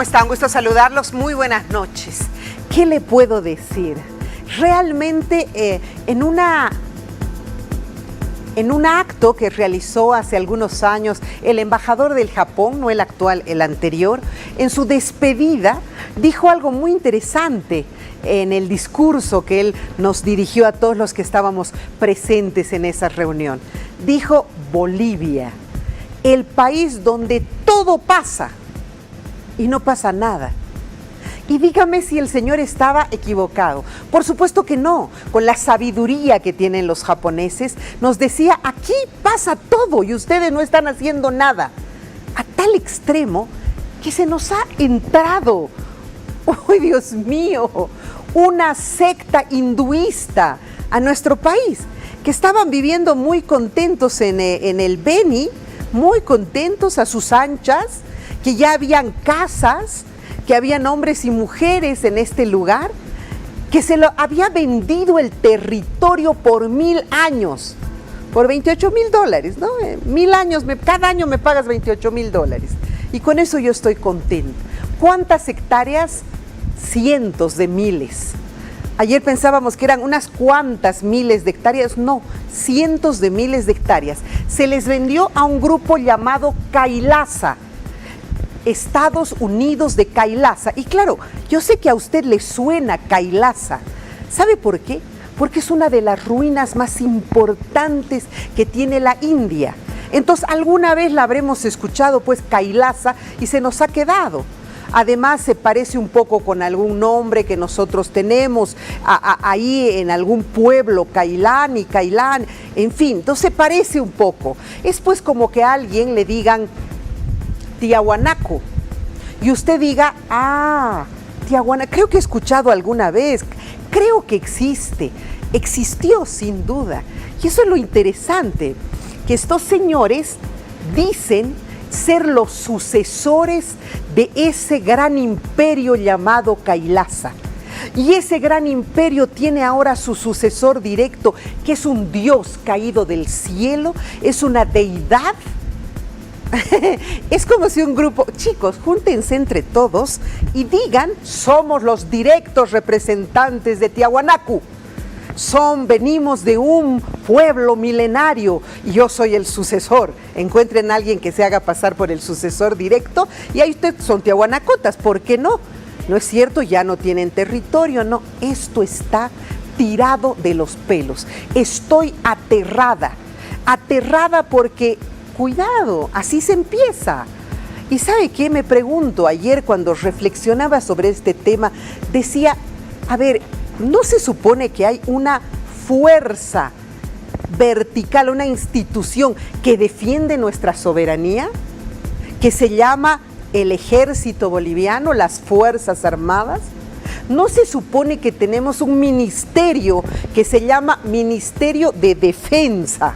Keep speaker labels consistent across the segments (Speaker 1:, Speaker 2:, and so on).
Speaker 1: están? Gusto saludarlos. Muy buenas noches. ¿Qué le puedo decir? Realmente en un acto que realizó hace algunos años el embajador del Japón, no el actual, el anterior, en su despedida dijo algo muy interesante en el discurso que él nos dirigió a todos los que estábamos presentes en esa reunión. Dijo: Bolivia, el país donde todo pasa y no pasa nada. Y dígame si el señor estaba equivocado. Por supuesto que no. Con la sabiduría que tienen los japoneses, nos decía: aquí pasa todo y ustedes no están haciendo nada. A tal extremo que se nos ha entrado, ¡oh, Dios mío!, una secta hinduista a nuestro país, que estaban viviendo muy contentos en el Beni, muy contentos a sus anchas, que ya habían casas, que habían hombres y mujeres en este lugar, que se lo había vendido el territorio por 1000 años, por $28,000, ¿no? 1000 años, cada año me pagas $28,000 y con eso yo estoy contento. ¿Cuántas hectáreas? Cientos de miles. Ayer pensábamos que eran unas cuantas miles de hectáreas, no, cientos de miles de hectáreas. Se les vendió a un grupo llamado Kailasa, Estados Unidos de Kailasa. Y claro, yo sé que a usted le suena Kailasa. ¿Sabe por qué? Porque es una de las ruinas más importantes que tiene la India. Entonces, alguna vez la habremos escuchado, pues, Kailasa, y se nos ha quedado. Además, se parece un poco con algún nombre que nosotros tenemos ahí en algún pueblo, Kailán, en fin, entonces se parece un poco. Es pues como que a alguien le digan Tiahuanaco y usted diga: ah, Tiahuanaco, creo que he escuchado alguna vez, creo que existió sin duda. Y eso es lo interesante, que estos señores dicen ser los sucesores de ese gran imperio llamado Kailasa. Y ese gran imperio tiene ahora su sucesor directo, que es un dios caído del cielo, es una deidad. Es como si un grupo, chicos, júntense entre todos y digan: somos los directos representantes de Tiahuanaco. Venimos de un pueblo milenario y yo soy el sucesor. Encuentren a alguien que se haga pasar por el sucesor directo y ahí ustedes son tiahuanacotas. ¿Por qué no? No es cierto, ya no tienen territorio, no. Esto está tirado de los pelos. Estoy aterrada porque, cuidado, así se empieza. Y ¿sabe qué? Me pregunto, ayer cuando reflexionaba sobre este tema, decía: a ver, ¿no se supone que hay una fuerza vertical, una institución que defiende nuestra soberanía, que se llama el Ejército Boliviano, las Fuerzas Armadas? ¿No se supone que tenemos un ministerio que se llama Ministerio de Defensa?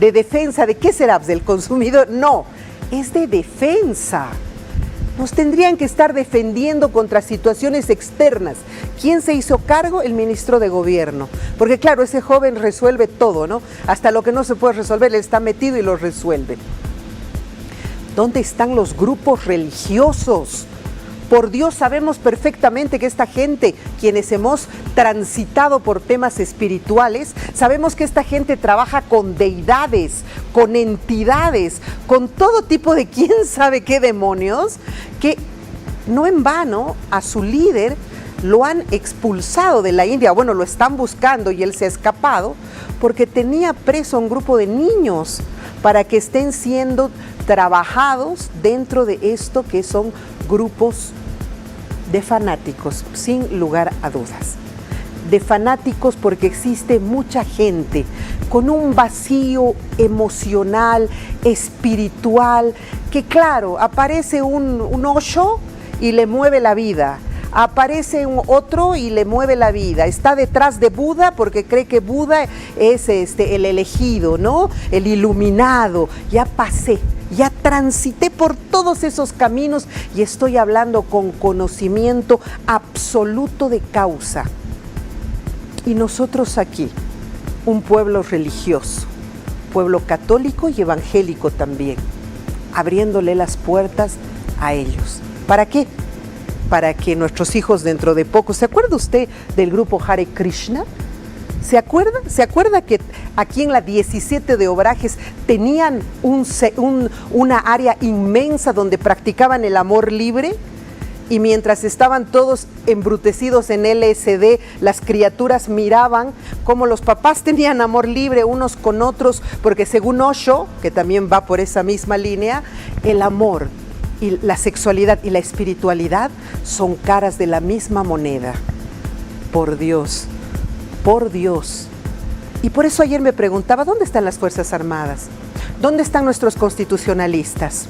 Speaker 1: ¿De defensa de qué será? ¿Del consumidor? No, es de defensa. Nos tendrían que estar defendiendo contra situaciones externas. ¿Quién se hizo cargo? El ministro de Gobierno. Porque claro, ese joven resuelve todo, ¿no? Hasta lo que no se puede resolver, él está metido y lo resuelve. ¿Dónde están los grupos religiosos? Por Dios, sabemos perfectamente que esta gente, quienes hemos transitado por temas espirituales, sabemos que esta gente trabaja con deidades, con entidades, con todo tipo de quién sabe qué demonios, que no en vano a su líder lo han expulsado de la India. Bueno, lo están buscando y él se ha escapado porque tenía preso a un grupo de niños para que estén siendo trabajados dentro de esto que son grupos de fanáticos, sin lugar a dudas. De fanáticos porque existe mucha gente con un vacío emocional, espiritual, que claro, aparece un Osho y le mueve la vida. Aparece otro y le mueve la vida. Está detrás de Buda porque cree que Buda es el elegido, ¿no? El iluminado. Ya pasé, ya transité por todos esos caminos y estoy hablando con conocimiento absoluto de causa. Y nosotros aquí, un pueblo religioso, pueblo católico y evangélico también, abriéndole las puertas a ellos. ¿Para qué? para que nuestros hijos dentro de poco, ¿se acuerda usted del grupo Hare Krishna? ¿Se acuerda? ¿Se acuerda que aquí en la 17 de Obrajes tenían una área inmensa donde practicaban el amor libre? Y mientras estaban todos embrutecidos en LSD, las criaturas miraban cómo los papás tenían amor libre unos con otros, porque según Osho, que también va por esa misma línea, el amor y la sexualidad y la espiritualidad son caras de la misma moneda. Por Dios, por Dios. Y por eso ayer me preguntaba, ¿dónde están las Fuerzas Armadas? ¿Dónde están nuestros constitucionalistas?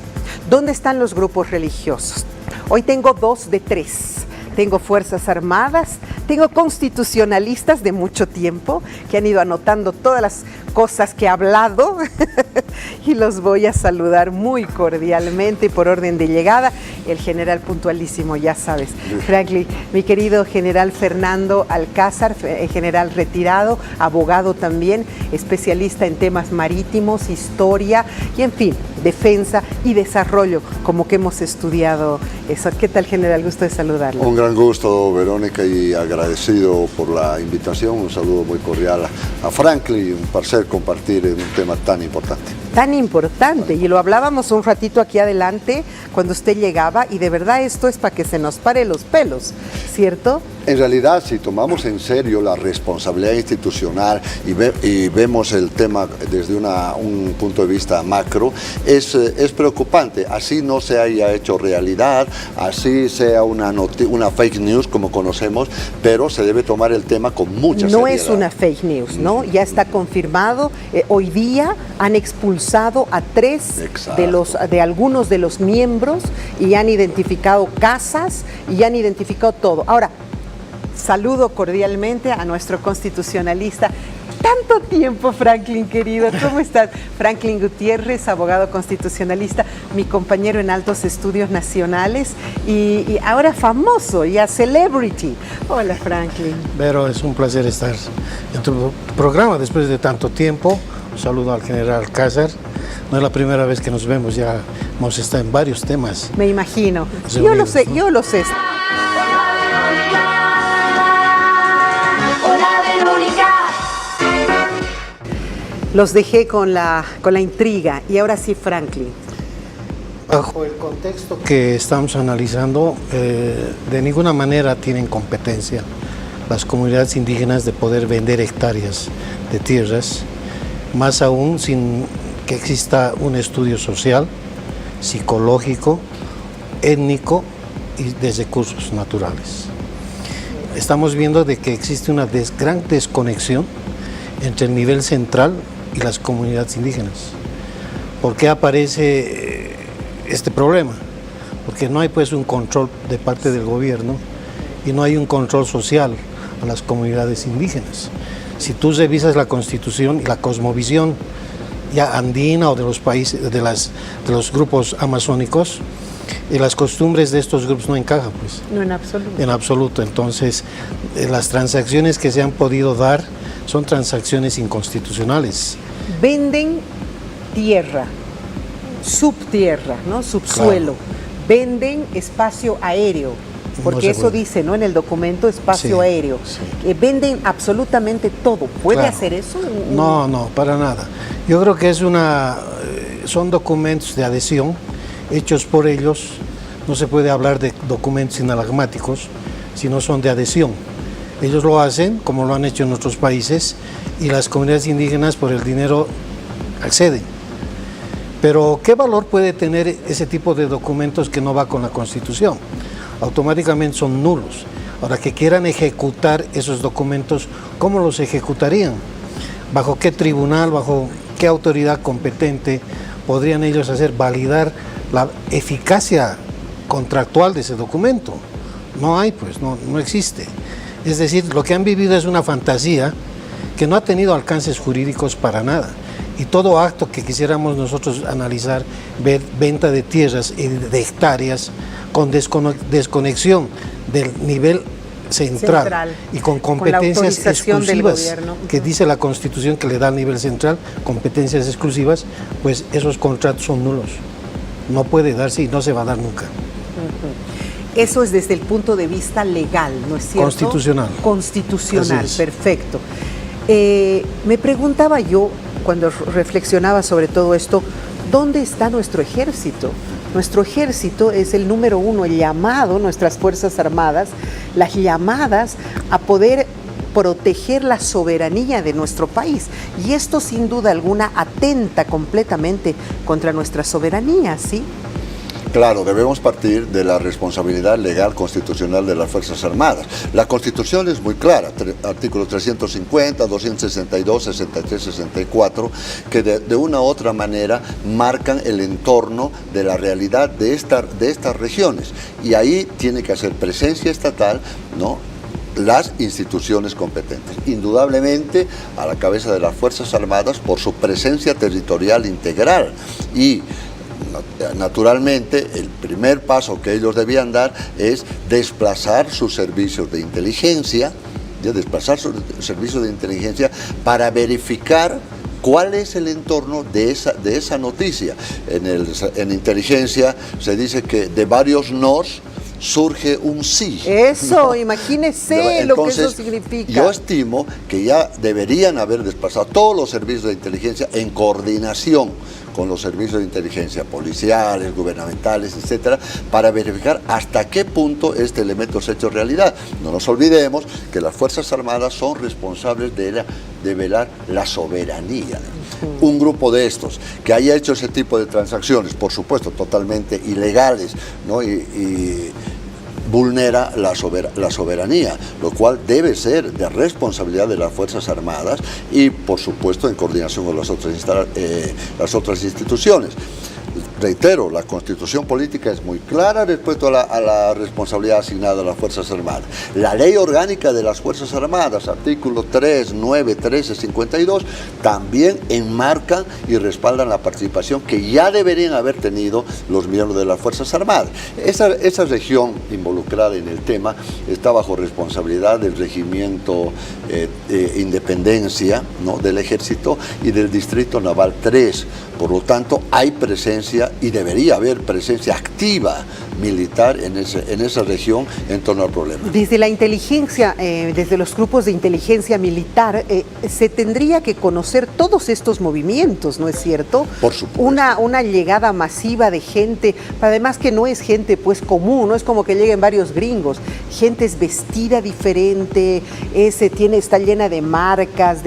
Speaker 1: ¿Dónde están los grupos religiosos? Hoy tengo 2 de 3. Tengo Fuerzas Armadas, tengo constitucionalistas de mucho tiempo que han ido anotando todas las cosas que he hablado y los voy a saludar muy cordialmente por orden de llegada. El general puntualísimo, ya sabes, Franklin, mi querido general Fernando Alcázar, general retirado, abogado también, especialista en temas marítimos, historia y en fin, defensa y desarrollo, como que hemos estudiado eso. ¿Qué tal, general? Gusto de saludarlo.
Speaker 2: Un gran gusto, Verónica, y agradecido por la invitación. Un saludo muy cordial a Franklin, un placer compartir un tema tan importante.
Speaker 1: Tan importante, y lo hablábamos un ratito aquí adelante cuando usted llegaba, y de verdad esto es para que se nos pare los pelos, ¿cierto?
Speaker 2: En realidad, si tomamos en serio la responsabilidad institucional y vemos el tema desde un punto de vista macro, es preocupante. Así no se haya hecho realidad, así sea una fake news como conocemos, pero se debe tomar el tema con mucha seriedad.
Speaker 1: No es una fake news, ¿no? Ya está confirmado. Hoy día han expulsado a 3 de algunos de los miembros y han identificado casas y han identificado todo. Ahora, saludo cordialmente a nuestro constitucionalista. Tanto tiempo, Franklin, querido. ¿Cómo estás? Franklin Gutiérrez, abogado constitucionalista, mi compañero en Altos Estudios Nacionales y ahora famoso, ya celebrity. Hola, Franklin.
Speaker 3: Vero, es un placer estar en tu programa después de tanto tiempo. Un saludo al general Alcázar. No es la primera vez que nos vemos, ya hemos estado en varios temas.
Speaker 1: Me imagino. Yo lo sé, ¿no? Yo lo sé. Los dejé con la intriga y ahora sí, Franklin.
Speaker 3: Bajo el contexto que estamos analizando, de ninguna manera tienen competencia las comunidades indígenas de poder vender hectáreas de tierras, más aún sin que exista un estudio social, psicológico, étnico y de recursos naturales. Estamos viendo de que existe una gran desconexión entre el nivel central y las comunidades indígenas. ¿Por qué aparece este problema? Porque no hay pues un control de parte del gobierno y no hay un control social a las comunidades indígenas. Si tú revisas la Constitución y la cosmovisión ya andina o de los países, de los grupos amazónicos, y las costumbres de estos grupos no encajan, pues.
Speaker 1: No, en absoluto.
Speaker 3: En absoluto. Entonces, las transacciones que se han podido dar son transacciones inconstitucionales.
Speaker 1: Venden tierra, subtierra, ¿no? Subsuelo. Claro. Venden espacio aéreo, porque no eso dice, ¿no? En el documento, espacio aéreo. Sí. Venden absolutamente todo. ¿Puede hacer eso?
Speaker 3: No, no, para nada. Yo creo que son documentos de adhesión hechos por ellos. No se puede hablar de documentos sinalagmáticos, sino son de adhesión. Ellos lo hacen, como lo han hecho en otros países, y las comunidades indígenas por el dinero acceden. Pero, ¿qué valor puede tener ese tipo de documentos que no va con la Constitución? Automáticamente son nulos. Ahora, que quieran ejecutar esos documentos, ¿cómo los ejecutarían? ¿Bajo qué tribunal, bajo qué autoridad competente podrían ellos hacer validar la eficacia contractual de ese documento? No hay, pues, no existe. Es decir, lo que han vivido es una fantasía que no ha tenido alcances jurídicos para nada. Y todo acto que quisiéramos nosotros analizar, ver venta de tierras y de hectáreas con desconexión del nivel central y con competencias exclusivas que dice la Constitución que le da al nivel central, competencias exclusivas, pues esos contratos son nulos. No puede darse y no se va a dar nunca.
Speaker 1: Eso es desde el punto de vista legal, ¿no es cierto?
Speaker 3: Constitucional.
Speaker 1: Constitucional,
Speaker 3: Así es.
Speaker 1: perfecto. Me preguntaba yo, cuando reflexionaba sobre todo esto, ¿dónde está nuestro ejército? Nuestro ejército es el número uno, el llamado, nuestras Fuerzas Armadas, las llamadas a poder proteger la soberanía de nuestro país. Y esto sin duda alguna atenta completamente contra nuestra soberanía, ¿sí?
Speaker 2: Claro, debemos partir de la responsabilidad legal constitucional de las Fuerzas Armadas. La Constitución es muy clara, artículos 350, 262, 63, 64, que de una u otra manera marcan el entorno de la realidad de estas regiones. Y ahí tiene que hacer presencia estatal, ¿no?, las instituciones competentes. Indudablemente a la cabeza de las Fuerzas Armadas por su presencia territorial integral y naturalmente el primer paso que ellos debían dar es desplazar sus servicios de inteligencia, para verificar cuál es el entorno de esa noticia. En inteligencia se dice que de varios nos surge un sí.
Speaker 1: Eso, imagínese lo que eso significa.
Speaker 2: Yo estimo que ya deberían haber desplazado todos los servicios de inteligencia en coordinación con los servicios de inteligencia policiales, gubernamentales, etcétera, para verificar hasta qué punto este elemento se ha hecho realidad. No nos olvidemos que las Fuerzas Armadas son responsables de velar la soberanía. Un grupo de estos que haya hecho ese tipo de transacciones, por supuesto totalmente ilegales, ¿no?, y vulnera la soberanía, lo cual debe ser de responsabilidad de las Fuerzas Armadas y, por supuesto, en coordinación con las otras instituciones. Reitero, la Constitución política es muy clara respecto a la responsabilidad asignada a las Fuerzas Armadas. La Ley Orgánica de las Fuerzas Armadas, artículos 3, 9, 13, 52, también enmarcan y respaldan la participación que ya deberían haber tenido los miembros de las Fuerzas Armadas. Esa región involucrada en el tema está bajo responsabilidad del Regimiento Independencia, ¿no?, del Ejército y del Distrito Naval 3. Por lo tanto, hay presencia y debería haber presencia activa militar en esa región en torno al problema.
Speaker 1: Desde la inteligencia, desde los grupos de inteligencia militar, se tendría que conocer todos estos movimientos, ¿no es cierto?
Speaker 2: Por supuesto.
Speaker 1: Una llegada masiva de gente, además que no es gente pues común, no es como que lleguen varios gringos, gente es vestida diferente, está llena de marcas,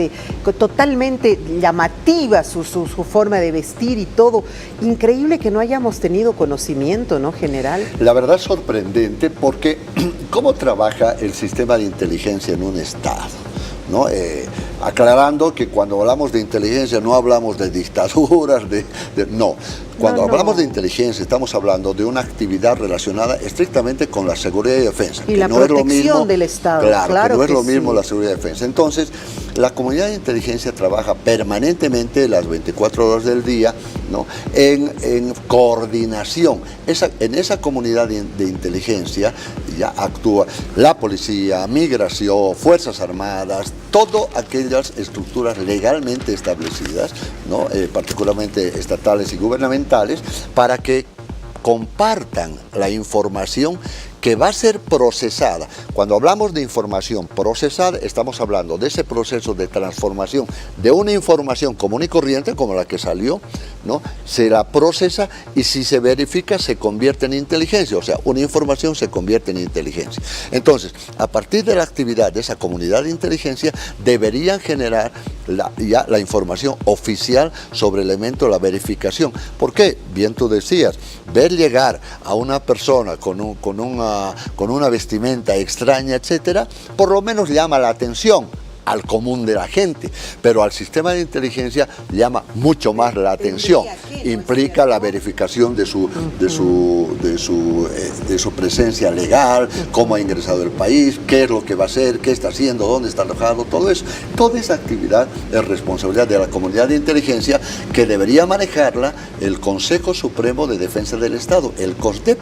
Speaker 1: totalmente llamativa su forma de vestir y todo. Increíble que no hayamos tenido conocimiento, ¿no, general?
Speaker 2: La verdad es sorprendente porque ¿cómo trabaja el sistema de inteligencia en un Estado? ¿No? Aclarando que cuando hablamos de inteligencia no hablamos de dictaduras, no. Cuando hablamos de inteligencia estamos hablando de una actividad relacionada estrictamente con la seguridad y defensa.
Speaker 1: Y la protección del Estado.
Speaker 2: Claro, que no es lo mismo la seguridad y defensa. Entonces, la comunidad de inteligencia trabaja permanentemente las 24 horas del día, ¿no?, en coordinación. En esa comunidad de inteligencia ya actúa la policía, migración, Fuerzas Armadas, todas aquellas estructuras legalmente establecidas, ¿no?, particularmente estatales y gubernamentales, para que compartan la información que va a ser procesada. Cuando hablamos de información procesada, estamos hablando de ese proceso de transformación de una información común y corriente, como la que salió, ¿no?, se la procesa y si se verifica se convierte en inteligencia, o sea, una información se convierte en inteligencia. Entonces, a partir de la actividad de esa comunidad de inteligencia, deberían generar ya la información oficial sobre el elemento de la verificación. ¿Por qué? Bien tú decías, ver llegar a una persona con una vestimenta extraña, etcétera, por lo menos llama la atención al común de la gente, pero al sistema de inteligencia llama mucho más la atención. Implica la verificación de su presencia legal, cómo ha ingresado al país, qué es lo que va a hacer, qué está haciendo, dónde está alojado, todo eso. Toda esa actividad es responsabilidad de la comunidad de inteligencia que debería manejarla el Consejo Supremo de Defensa del Estado, el COSDEP.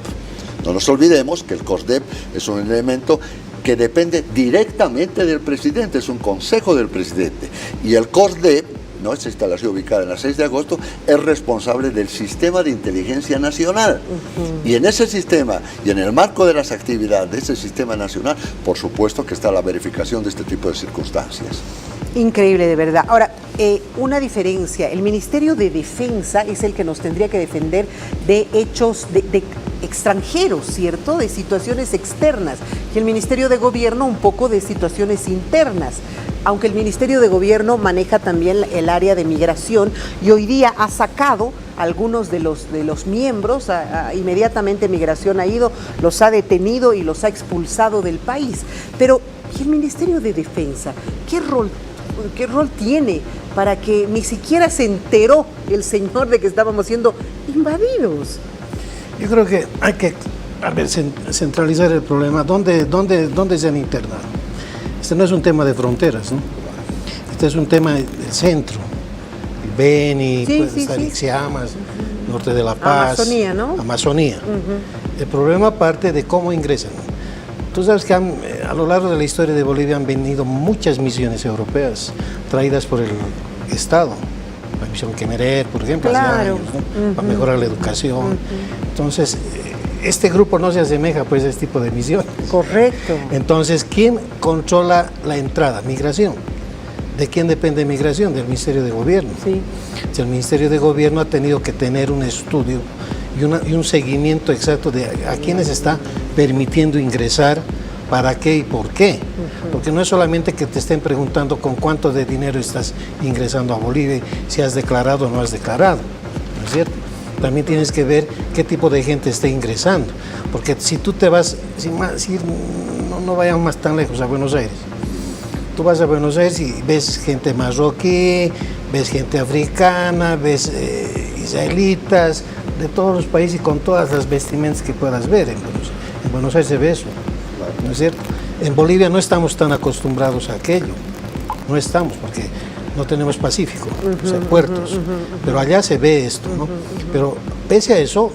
Speaker 2: No nos olvidemos que el COSDEP es un elemento que depende directamente del presidente, es un consejo del presidente. Y el COSDEP, ¿no? Esta instalación ubicada en la 6 de agosto, es responsable del sistema de inteligencia nacional. Y en ese sistema, y en el marco de las actividades de ese sistema nacional, por supuesto que está la verificación de este tipo de circunstancias.
Speaker 1: Increíble, de verdad. Ahora, una diferencia, el Ministerio de Defensa es el que nos tendría que defender de hechos de extranjeros, ¿cierto? De situaciones externas. Y el Ministerio de Gobierno un poco de situaciones internas. Aunque el Ministerio de Gobierno maneja también el área de migración y hoy día ha sacado algunos de los miembros, inmediatamente Migración ha ido, los ha detenido y los ha expulsado del país. Pero, ¿y el Ministerio de Defensa? ¿Qué rol tiene para que ni siquiera se enteró el señor de que estábamos siendo invadidos?
Speaker 3: Yo creo que hay que centralizar el problema. ¿Dónde se han internado? Este no es un tema de fronteras, ¿no? Este es un tema del centro. El Beni, Ixmiquilpan, norte de La Paz.
Speaker 1: Amazonía, ¿no?
Speaker 3: Amazonía. El problema parte de cómo ingresan. Tú sabes que a lo largo de la historia de Bolivia han venido muchas misiones europeas traídas por el Estado. La misión Quemerer, por ejemplo, hace años, ¿no? Para mejorar la educación. Entonces, este grupo no se asemeja pues a este tipo de misiones.
Speaker 1: Correcto.
Speaker 3: Entonces, ¿quién controla la entrada? Migración. ¿De quién depende migración? Del Ministerio de Gobierno.
Speaker 1: Sí.
Speaker 3: El Ministerio de Gobierno ha tenido que tener un estudio y un seguimiento exacto de a quiénes está permitiendo ingresar, para qué y por qué. Porque no es solamente que te estén preguntando con cuánto de dinero estás ingresando a Bolivia, si has declarado o no has declarado, ¿no es cierto? También tienes que ver qué tipo de gente está ingresando, porque si tú te vas, no vayamos más tan lejos, a Buenos Aires. Tú vas a Buenos Aires y ves gente marroquí, ves gente africana, ves israelitas, de todos los países y con todas las vestimentas que puedas ver. En Buenos Aires se ve eso, ¿no es cierto? En Bolivia no estamos tan acostumbrados a aquello, no estamos, porque no tenemos Pacífico, o sea, puertos, pero allá se ve esto, ¿no? Pero pese a eso,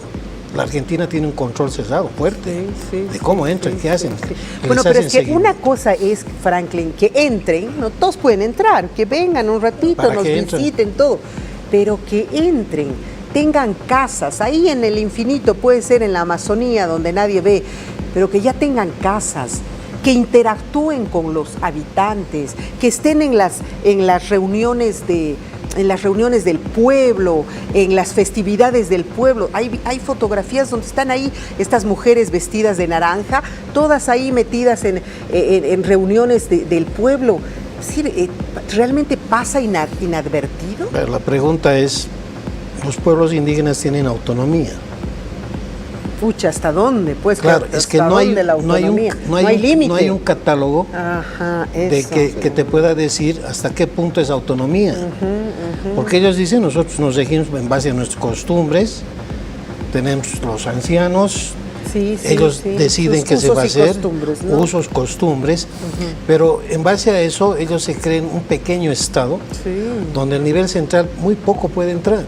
Speaker 3: la Argentina tiene un control cerrado, fuerte, de cómo entran, qué hacen.
Speaker 1: Bueno, pero es que una cosa es, Franklin, que entren, no todos pueden entrar, que vengan un ratito, nos visiten, todo, pero que entren, tengan casas, ahí en el infinito, puede ser en la Amazonía donde nadie ve, pero que ya tengan casas, que interactúen con los habitantes, que estén en las reuniones del pueblo, en las festividades del pueblo. Hay fotografías donde están ahí estas mujeres vestidas de naranja, todas ahí metidas en reuniones del pueblo. Es decir, ¿realmente pasa inadvertido?
Speaker 3: Pero la pregunta es, ¿los pueblos indígenas tienen autonomía?
Speaker 1: Pucha, ¿hasta dónde? Pues
Speaker 3: claro, es que no hay límite. No hay un catálogo que te pueda decir hasta qué punto es autonomía. Porque ellos dicen, nosotros nos regimos en base a nuestras costumbres, tenemos los ancianos, ellos deciden qué se va a hacer, ¿no? Usos, costumbres, pero en base a eso ellos se creen un pequeño estado donde el nivel central muy poco puede entrar.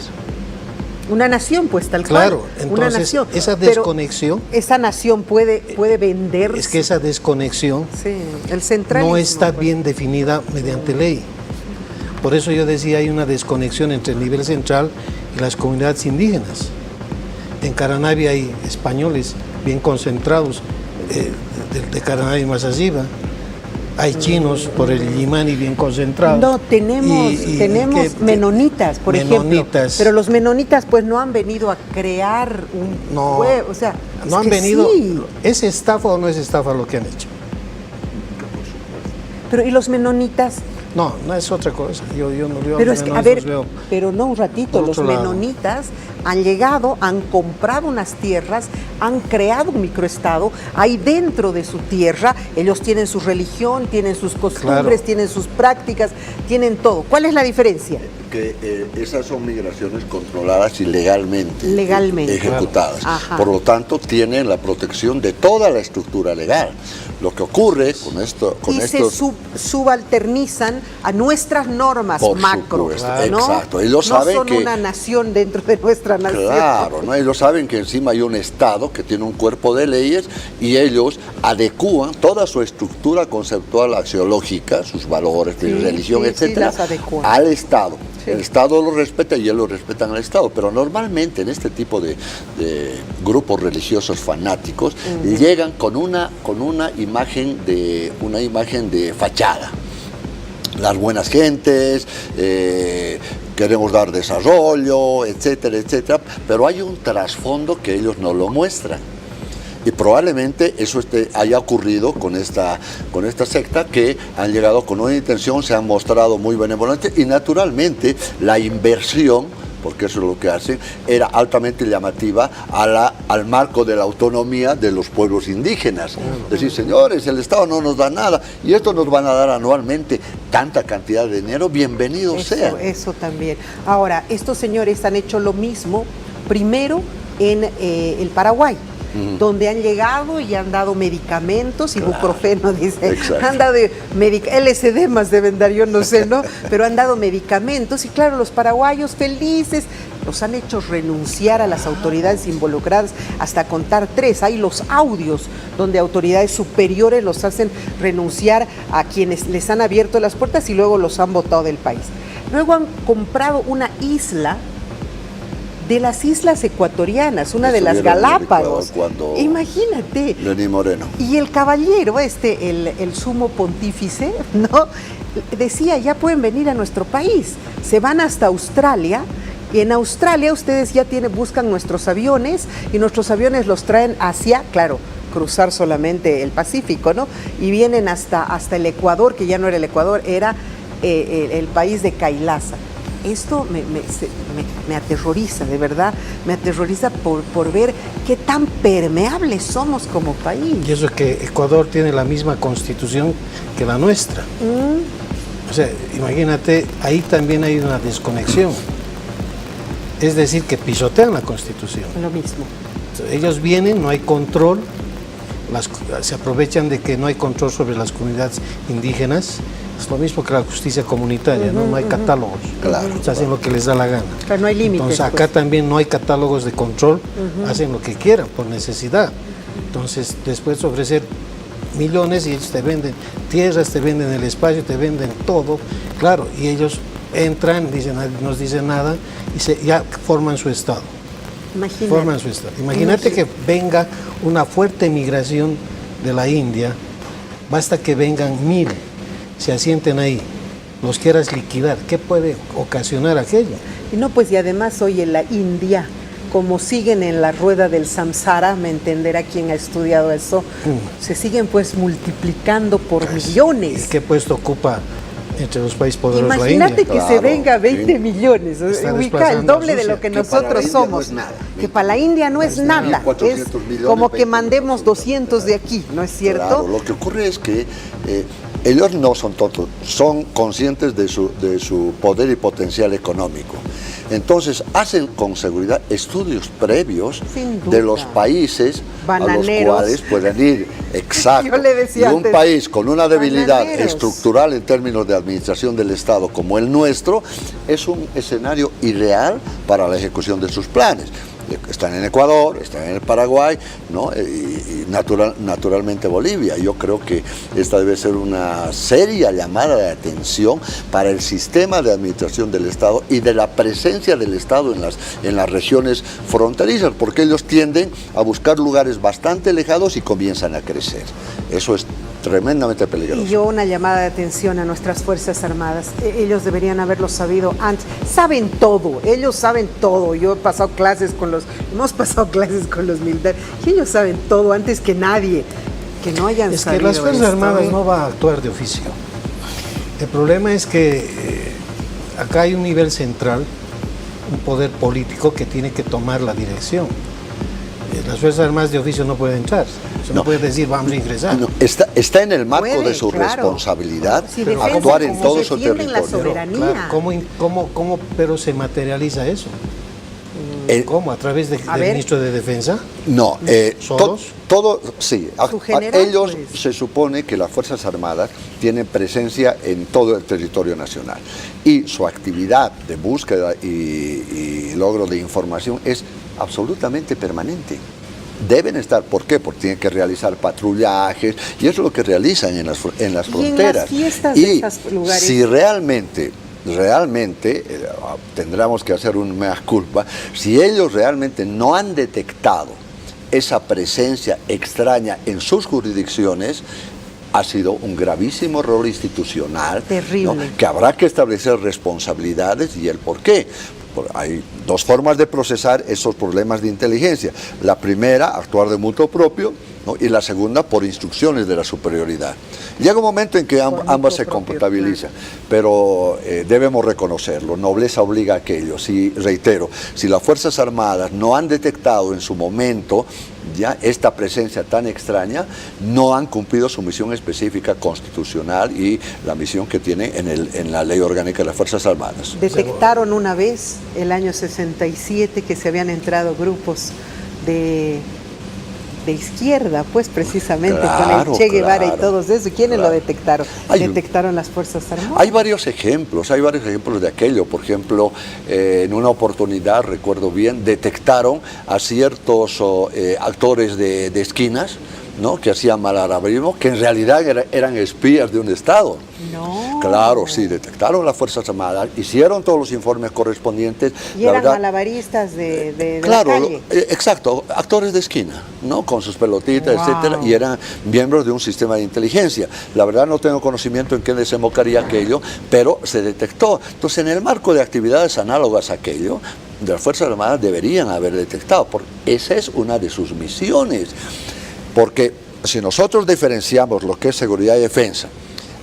Speaker 1: Una nación, pues, tal cual.
Speaker 3: Claro, entonces esa desconexión...
Speaker 1: Pero esa nación puede venderse.
Speaker 3: Es que esa desconexión
Speaker 1: el centralismo,
Speaker 3: no está bien definida mediante ley. Por eso yo decía, hay una desconexión entre el nivel central y las comunidades indígenas. En Caranavi hay españoles bien concentrados, de Caranavi más arriba. Hay chinos por el Illimani bien concentrados.
Speaker 1: No, tenemos menonitas, por ejemplo. Pero los menonitas pues no han venido a crear un pueblo, o sea,
Speaker 3: no han venido. ¿Es estafa o no es estafa lo que han hecho?
Speaker 1: Pero ¿y los menonitas?
Speaker 3: No es otra cosa. Yo
Speaker 1: pero es que, a ver, pero no un ratito, los menonitas han llegado, han comprado unas tierras, han creado un microestado, ahí dentro de su tierra, ellos tienen su religión, tienen sus costumbres, tienen sus prácticas, tienen todo. ¿Cuál es la diferencia?
Speaker 2: Que esas son migraciones controladas y legalmente ejecutadas.
Speaker 1: Ajá.
Speaker 2: Por lo tanto, tienen la protección de toda la estructura legal. Lo que ocurre con esto...
Speaker 1: se subalternizan a nuestras normas macro. ¿no?
Speaker 2: Exacto. Ellos saben
Speaker 1: no son una nación dentro de nuestra nación.
Speaker 2: Claro, ¿no? Ellos saben que encima hay un Estado que tiene un cuerpo de leyes y ellos adecúan toda su estructura conceptual axiológica, sus valores, religión, etcétera, al Estado.
Speaker 1: Sí.
Speaker 2: El Estado lo respeta y ellos respetan al Estado, pero normalmente en este tipo de grupos religiosos fanáticos llegan con una imagen de fachada. Las buenas gentes, queremos dar desarrollo, etcétera, etcétera, pero hay un trasfondo que ellos no lo muestran. Y probablemente eso haya ocurrido con esta secta, que han llegado con una intención, se han mostrado muy benevolentes y naturalmente la inversión, porque eso es lo que hacen, era altamente llamativa al marco de la autonomía de los pueblos indígenas. Decir, señores, el Estado no nos da nada y esto nos van a dar anualmente tanta cantidad de dinero, bienvenidos sean.
Speaker 1: Eso también. Ahora, estos señores han hecho lo mismo primero en el Paraguay, donde han llegado y han dado medicamentos, ibuprofeno, dice,
Speaker 2: Exacto.
Speaker 1: han dado LSD más deben dar, yo no sé, ¿no? Pero han dado medicamentos y claro, los paraguayos felices, los han hecho renunciar a las autoridades involucradas, hasta contar 3. Hay los audios donde autoridades superiores los hacen renunciar a quienes les han abierto las puertas y luego los han botado del país. Luego han comprado una isla de las islas ecuatorianas, una de las Galápagos. Imagínate.
Speaker 2: Lenín Moreno.
Speaker 1: Y el caballero, el sumo pontífice, ¿no? Decía, ya pueden venir a nuestro país. Se van hasta Australia, y en Australia ustedes ya buscan nuestros aviones, y nuestros aviones los traen hacia, claro, cruzar solamente el Pacífico, ¿no? Y vienen hasta el Ecuador, que ya no era el Ecuador, era el país de Kailasa. Esto me aterroriza, de verdad, me aterroriza por ver qué tan permeables somos como país.
Speaker 3: Y eso es que Ecuador tiene la misma constitución que la nuestra. O sea, imagínate, ahí también hay una desconexión. Es decir, que pisotean la constitución.
Speaker 1: Lo mismo.
Speaker 3: Ellos vienen, no hay control, se aprovechan de que no hay control sobre las comunidades indígenas. Es lo mismo que la justicia comunitaria, ¿no? No hay catálogos.
Speaker 2: Claro.
Speaker 3: Se hacen lo que les da la gana.
Speaker 1: Pero no hay límites.
Speaker 3: Entonces acá también no hay catálogos de control, hacen lo que quieran por necesidad. Entonces después de ofrecer millones y ellos te venden tierras, te venden el espacio, te venden todo. Claro, y ellos entran, nos dicen nada y ya forman su Estado. Imagínate que venga una fuerte migración de la India, basta que vengan 1000, se asienten ahí, los quieras liquidar, ¿qué puede ocasionar aquello?
Speaker 1: Y no, pues y además hoy en la India, como siguen en la rueda del samsara, me entenderá quien ha estudiado eso, se siguen pues multiplicando por millones.
Speaker 3: ¿Qué puesto ocupa entre los países poderosos la India?
Speaker 1: Imagínate que se venga 20 millones, ubica el doble de lo que nosotros somos. Que para la India no es nada, es como que mandemos 200 de aquí, ¿no es cierto?
Speaker 2: Claro, lo que ocurre es que ellos no son tontos, son conscientes de su poder y potencial económico. Entonces hacen con seguridad estudios previos de los países bananeros a los cuales pueden ir. Exacto.
Speaker 1: Yo le decía
Speaker 2: y un
Speaker 1: antes,
Speaker 2: país con una debilidad
Speaker 1: bananeros
Speaker 2: estructural en términos de administración del Estado como el nuestro es un escenario irreal para la ejecución de sus planes. Están en Ecuador, están en el Paraguay, ¿no? y naturalmente Bolivia. Yo creo que esta debe ser una seria llamada de atención para el sistema de administración del Estado y de la presencia del Estado en las regiones fronterizas, porque ellos tienden a buscar lugares bastante alejados y comienzan a crecer. Eso es tremendamente peligroso.
Speaker 1: Y yo una llamada de atención a nuestras Fuerzas Armadas. Ellos deberían haberlo sabido antes. Saben todo, ellos saben todo. Yo hemos pasado clases con los militares y ellos saben todo antes que nadie. Que no hayan sabido.
Speaker 3: Es que las Fuerzas Armadas no van a actuar de oficio. El problema es que acá hay un nivel central, un poder político que tiene que tomar la dirección. Las Fuerzas Armadas de oficio no pueden entrar. No puede decir vamos a ingresar.
Speaker 2: No, está en el marco de su responsabilidad actuar en todo su territorio.
Speaker 1: La soberanía.
Speaker 3: Claro, ¿cómo pero se materializa eso? ¿Cómo? ¿A través del ministro de Defensa?
Speaker 2: No, todo sí. Ellos
Speaker 1: pues
Speaker 2: se supone que las Fuerzas Armadas tienen presencia en todo el territorio nacional y su actividad de búsqueda y logro de información es absolutamente permanente. Deben estar, ¿por qué? Porque tienen que realizar patrullajes y eso es lo que realizan en las fronteras.
Speaker 1: Y en las fiestas
Speaker 2: y
Speaker 1: de estos lugares.
Speaker 2: Si realmente realmente tendremos que hacer un mea culpa, si ellos realmente no han detectado esa presencia extraña en sus jurisdicciones, ha sido un gravísimo error institucional,
Speaker 1: terrible,
Speaker 2: ¿no?, que habrá que establecer responsabilidades y el por qué. Hay dos formas de procesar esos problemas de inteligencia. La primera, actuar de mutuo propio, ¿no?, y la segunda, por instrucciones de la superioridad. Llega un momento en que ambas se compatibilizan, pero debemos reconocerlo, nobleza obliga a aquello. Si, reitero, si las Fuerzas Armadas no han detectado en su momento ya esta presencia tan extraña, no han cumplido su misión específica constitucional y la misión que tienen en la Ley Orgánica de las Fuerzas Armadas.
Speaker 1: Detectaron una vez, el año 67, que se habían entrado grupos de izquierda, pues precisamente,
Speaker 2: claro,
Speaker 1: con el Che Guevara,
Speaker 2: claro,
Speaker 1: y todos eso. ¿Quiénes
Speaker 2: claro
Speaker 1: lo detectaron? ¿Detectaron las Fuerzas Armadas?
Speaker 2: Hay varios ejemplos de aquello. Por ejemplo, en una oportunidad, recuerdo bien, detectaron a ciertos actores de esquinas, ¿no?, que hacían malabarismo, que en realidad eran espías de un Estado.
Speaker 1: No.
Speaker 2: Claro, sí, detectaron las Fuerzas Armadas, hicieron todos los informes correspondientes.
Speaker 1: Y eran malabaristas de
Speaker 2: claro,
Speaker 1: la calle.
Speaker 2: Exacto, actores de esquina, ¿no?, con sus pelotitas,
Speaker 1: wow,
Speaker 2: etcétera, y eran miembros de un sistema de inteligencia. La verdad no tengo conocimiento en qué desembocaría aquello, pero se detectó. Entonces, en el marco de actividades análogas a aquello, de las Fuerzas Armadas deberían haber detectado, porque esa es una de sus misiones. Porque si nosotros diferenciamos lo que es seguridad y defensa,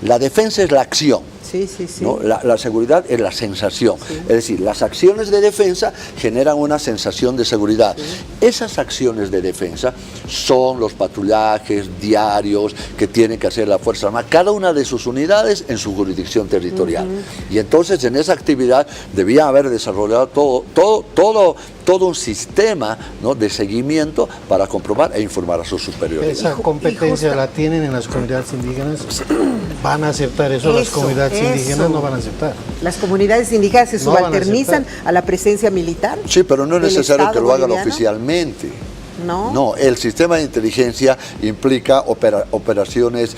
Speaker 2: la defensa es la acción,
Speaker 1: sí, sí, sí,
Speaker 2: ¿no? La seguridad es la sensación,
Speaker 1: sí,
Speaker 2: es decir, las acciones de defensa generan una sensación de seguridad. Sí. Esas acciones de defensa son los patrullajes diarios que tiene que hacer la Fuerza Armada, cada una de sus unidades en su jurisdicción territorial. Y entonces en esa actividad debía haber desarrollado todo un sistema, ¿no?, de seguimiento para comprobar e informar a sus superiores.
Speaker 3: Esa competencia la tienen en las comunidades indígenas. ¿Van a aceptar eso? Las comunidades indígenas no van a aceptar.
Speaker 1: ¿Las comunidades indígenas se subalternizan a la presencia militar?
Speaker 2: Sí, pero no es necesario que lo hagan oficialmente.
Speaker 1: No,
Speaker 2: el sistema de inteligencia implica operaciones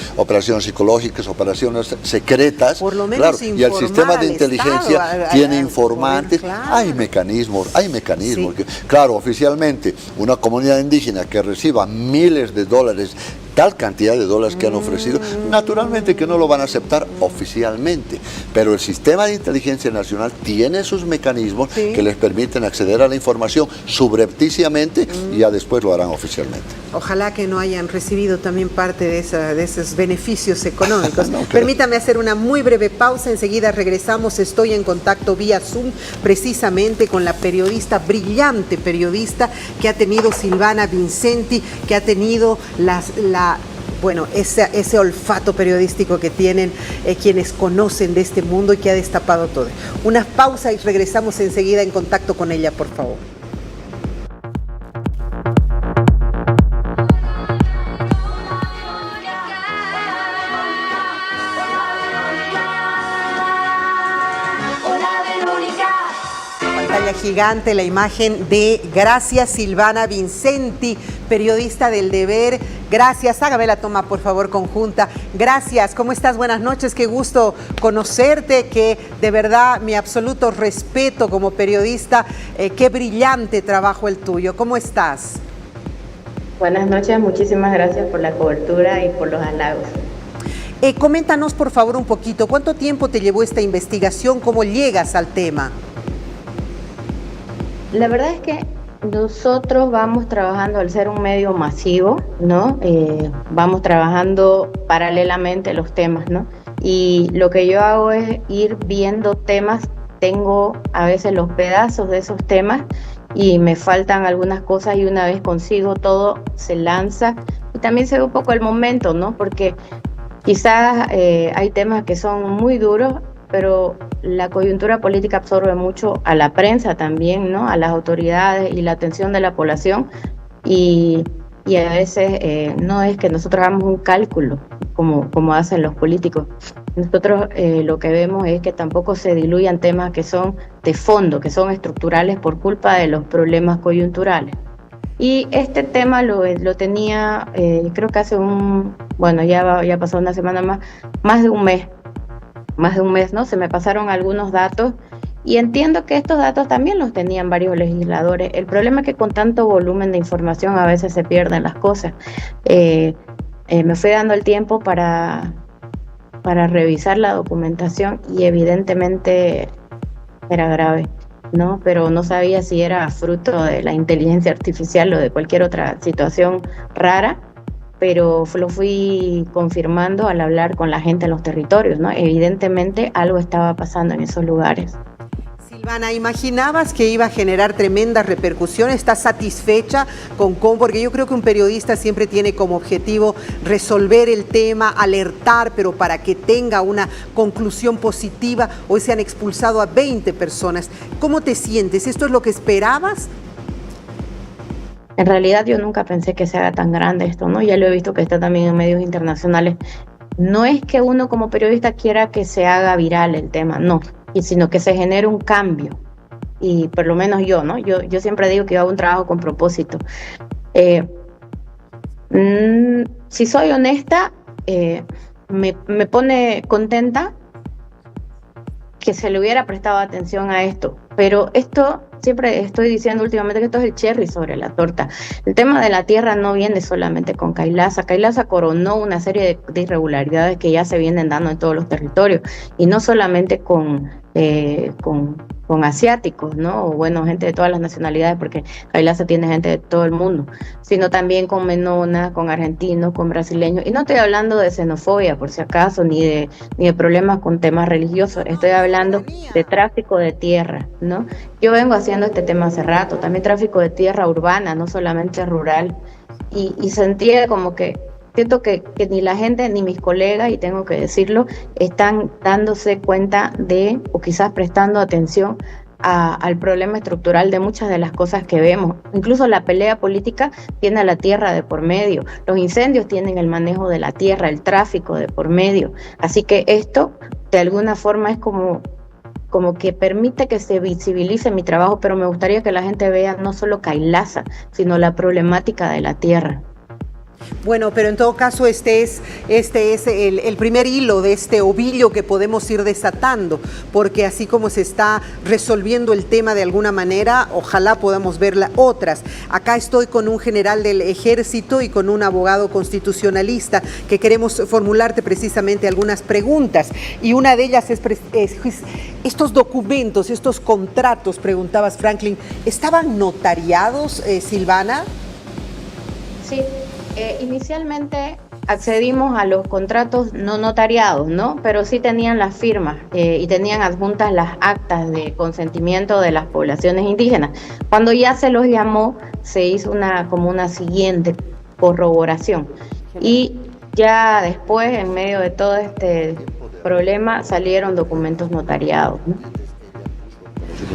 Speaker 2: psicológicas, operaciones secretas.
Speaker 1: Por lo menos,
Speaker 2: claro, y el sistema de inteligencia
Speaker 1: Estado,
Speaker 2: tiene informantes,
Speaker 1: claro.
Speaker 2: hay mecanismos.
Speaker 1: Sí.
Speaker 2: Claro, oficialmente, una comunidad indígena que reciba miles de dólares, tal cantidad de dólares que han ofrecido, naturalmente que no lo van a aceptar oficialmente, pero el sistema de inteligencia nacional tiene sus mecanismos, sí, que les permiten acceder a la información subrepticiamente y ya después lo harán oficialmente.
Speaker 1: Ojalá que no hayan recibido también parte de esos beneficios económicos. No, permítame hacer una muy breve pausa, enseguida regresamos. Estoy en contacto vía Zoom precisamente con la brillante periodista que ha tenido Silvana Vincenti, que ha tenido ese olfato periodístico que tienen quienes conocen de este mundo y que ha destapado todo. Una pausa y regresamos enseguida en contacto con ella, por favor. Gigante la imagen de Gracias Silvana Vincenti, periodista del Deber. Gracias, hágame la toma por favor conjunta. Gracias, ¿cómo estás? Buenas noches, qué gusto conocerte, que de verdad mi absoluto respeto como periodista, qué brillante trabajo el tuyo. ¿Cómo estás?
Speaker 4: Buenas noches, muchísimas gracias por la cobertura y por los halagos.
Speaker 1: Coméntanos por favor un poquito, ¿cuánto tiempo te llevó esta investigación? ¿Cómo llegas al tema?
Speaker 4: La verdad es que nosotros vamos trabajando, al ser un medio masivo, ¿no? Vamos trabajando paralelamente los temas, ¿no? Y lo que yo hago es ir viendo temas, tengo a veces los pedazos de esos temas y me faltan algunas cosas y una vez consigo todo, se lanza. Y también se ve un poco el momento, ¿no? Porque quizás hay temas que son muy duros, pero la coyuntura política absorbe mucho a la prensa también, ¿no? A las autoridades y la atención de la población y a veces no es que nosotros hagamos un cálculo como hacen los políticos. Nosotros lo que vemos es que tampoco se diluyan temas que son de fondo, que son estructurales por culpa de los problemas coyunturales. Y este tema lo tenía, creo que hace ya pasó una semana más de un mes. más de un mes, ¿no? Se me pasaron algunos datos y entiendo que estos datos también los tenían varios legisladores. El problema es que con tanto volumen de información a veces se pierden las cosas. Me fui dando el tiempo para revisar la documentación y evidentemente era grave, ¿no? Pero no sabía si era fruto de la inteligencia artificial o de cualquier otra situación rara, pero lo fui confirmando al hablar con la gente en los territorios, ¿no? Evidentemente algo estaba pasando en esos lugares.
Speaker 1: Silvana, ¿imaginabas que iba a generar tremendas repercusiones? ¿Estás satisfecha con cómo? Porque yo creo que un periodista siempre tiene como objetivo resolver el tema, alertar, pero para que tenga una conclusión positiva. Hoy se han expulsado a 20 personas. ¿Cómo te sientes? ¿Esto es lo que esperabas?
Speaker 4: En realidad yo nunca pensé que se haga tan grande esto, ¿no? Ya lo he visto que está también en medios internacionales. No es que uno como periodista quiera que se haga viral el tema, no, sino que se genere un cambio. Y por lo menos yo, ¿no? Yo siempre digo que yo hago un trabajo con propósito. Si soy honesta, me pone contenta que se le hubiera prestado atención a esto, pero esto, siempre estoy diciendo últimamente que esto es el cherry sobre la torta. El tema de la tierra no viene solamente con Kailasa. Kailasa coronó una serie de irregularidades que ya se vienen dando en todos los territorios, y no solamente con asiáticos, ¿no? O bueno, gente de todas las nacionalidades, porque Kailasa tiene gente de todo el mundo, sino también con Menona, con argentinos, con brasileños. Y no estoy hablando de xenofobia, por si acaso, ni de problemas con temas religiosos. Estoy hablando de tráfico de tierra, ¿no? Yo vengo haciendo este tema hace rato, también tráfico de tierra urbana, no solamente rural. Y sentía como que siento que ni la gente ni mis colegas, y tengo que decirlo, están dándose cuenta de, o quizás prestando atención al problema estructural de muchas de las cosas que vemos. Incluso la pelea política tiene a la tierra de por medio, los incendios tienen el manejo de la tierra, el tráfico de por medio. Así que esto de alguna forma es como que permite que se visibilice mi trabajo, pero me gustaría que la gente vea no solo Kailasa, sino la problemática de la tierra.
Speaker 1: Bueno, pero en todo caso este es el primer hilo de este ovillo que podemos ir desatando, porque así como se está resolviendo el tema de alguna manera, ojalá podamos ver otras. Acá estoy con un general del Ejército y con un abogado constitucionalista que queremos formularte precisamente algunas preguntas, y una de ellas es estos documentos, estos contratos, preguntabas, Franklin, ¿estaban notariados, Silvana?
Speaker 4: Sí. Inicialmente accedimos a los contratos no notariados, ¿no? Pero sí tenían las firmas y tenían adjuntas las actas de consentimiento de las poblaciones indígenas. Cuando ya se los llamó, se hizo como una siguiente corroboración. Y ya después, en medio de todo este problema, salieron documentos notariados, ¿no?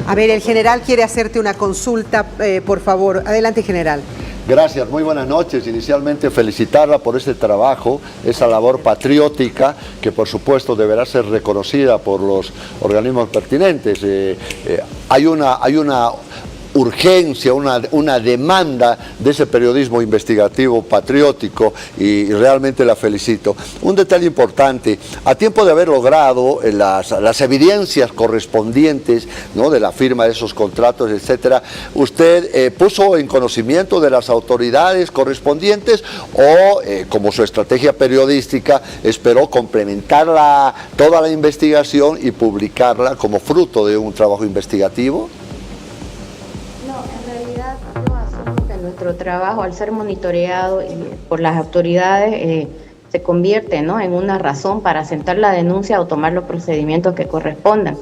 Speaker 1: A ver, el general quiere hacerte una consulta, por favor. Adelante, general.
Speaker 2: Gracias, muy buenas noches. Inicialmente felicitarla por este trabajo, esa labor patriótica que por supuesto deberá ser reconocida por los organismos pertinentes. Hay una urgencia, una demanda de ese periodismo investigativo patriótico, y realmente la felicito. Un detalle importante: a tiempo de haber logrado las evidencias correspondientes, ¿no?, de la firma de esos contratos, etcétera, ¿usted puso en conocimiento de las autoridades correspondientes o, como su estrategia periodística, esperó complementar toda la investigación y publicarla como fruto de un trabajo investigativo?
Speaker 4: Nuestro trabajo, al ser monitoreado por las autoridades, se convierte, ¿no?, en una razón para sentar la denuncia o tomar los procedimientos que correspondan.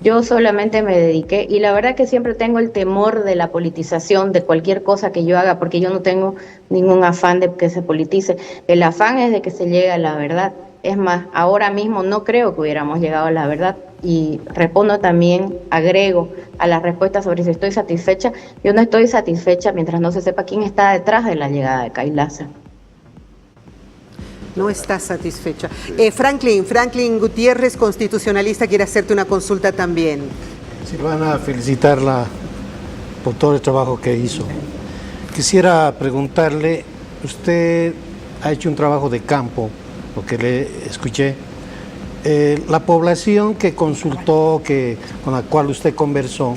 Speaker 4: Yo solamente me dediqué, y la verdad que siempre tengo el temor de la politización de cualquier cosa que yo haga, porque yo no tengo ningún afán de que se politice. El afán es de que se llegue a la verdad. Es más, ahora mismo no creo que hubiéramos llegado a la verdad. Y respondo también, agrego a la respuesta sobre si estoy satisfecha. Yo no estoy satisfecha mientras no se sepa quién está detrás de la llegada de Kailasa.
Speaker 1: No estás satisfecha. Franklin Gutiérrez, constitucionalista, quiere hacerte una consulta también.
Speaker 3: Silvana, felicitarla por todo el trabajo que hizo. Quisiera preguntarle, usted ha hecho un trabajo de campo, lo que le escuché, La población que consultó, con la cual usted conversó,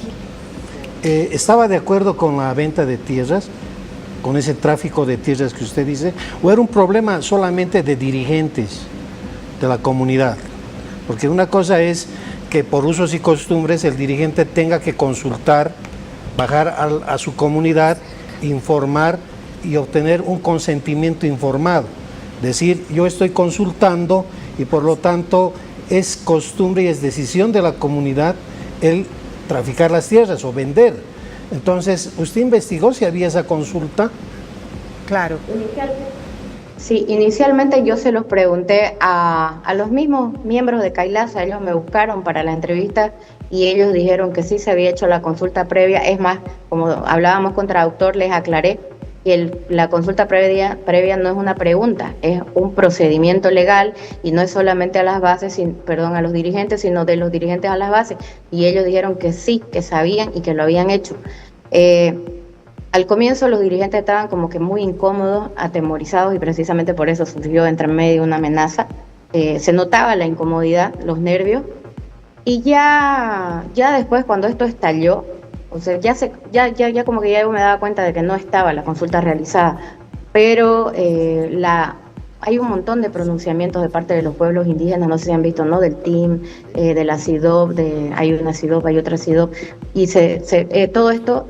Speaker 3: ¿estaba de acuerdo con la venta de tierras, con ese tráfico de tierras que usted dice, o era un problema solamente de dirigentes de la comunidad? Porque una cosa es que por usos y costumbres el dirigente tenga que consultar, bajar a su comunidad, informar y obtener un consentimiento informado. Decir, yo estoy consultando y por lo tanto es costumbre y es decisión de la comunidad el traficar las tierras o vender. Entonces, ¿usted investigó si había esa consulta?
Speaker 1: Claro.
Speaker 4: Sí, inicialmente yo se los pregunté a los mismos miembros de Kailasa, ellos me buscaron para la entrevista y ellos dijeron que sí se había hecho la consulta previa. Es más, como hablábamos con traductor, les aclaré que la consulta previa no es una pregunta, es un procedimiento legal y no es solamente a las bases, a los dirigentes, sino de los dirigentes a las bases. Y ellos dijeron que sí, que sabían y que lo habían hecho. Al comienzo los dirigentes estaban como que muy incómodos, atemorizados y precisamente por eso surgió entre medio una amenaza. Se notaba la incomodidad, los nervios y ya después cuando esto estalló, o sea, ya como que ya yo me daba cuenta de que no estaba la consulta realizada, pero hay un montón de pronunciamientos de parte de los pueblos indígenas, no sé si han visto, ¿no? Del TIM, de la CIDOB, hay una CIDOB, hay otra CIDOB, y todo esto,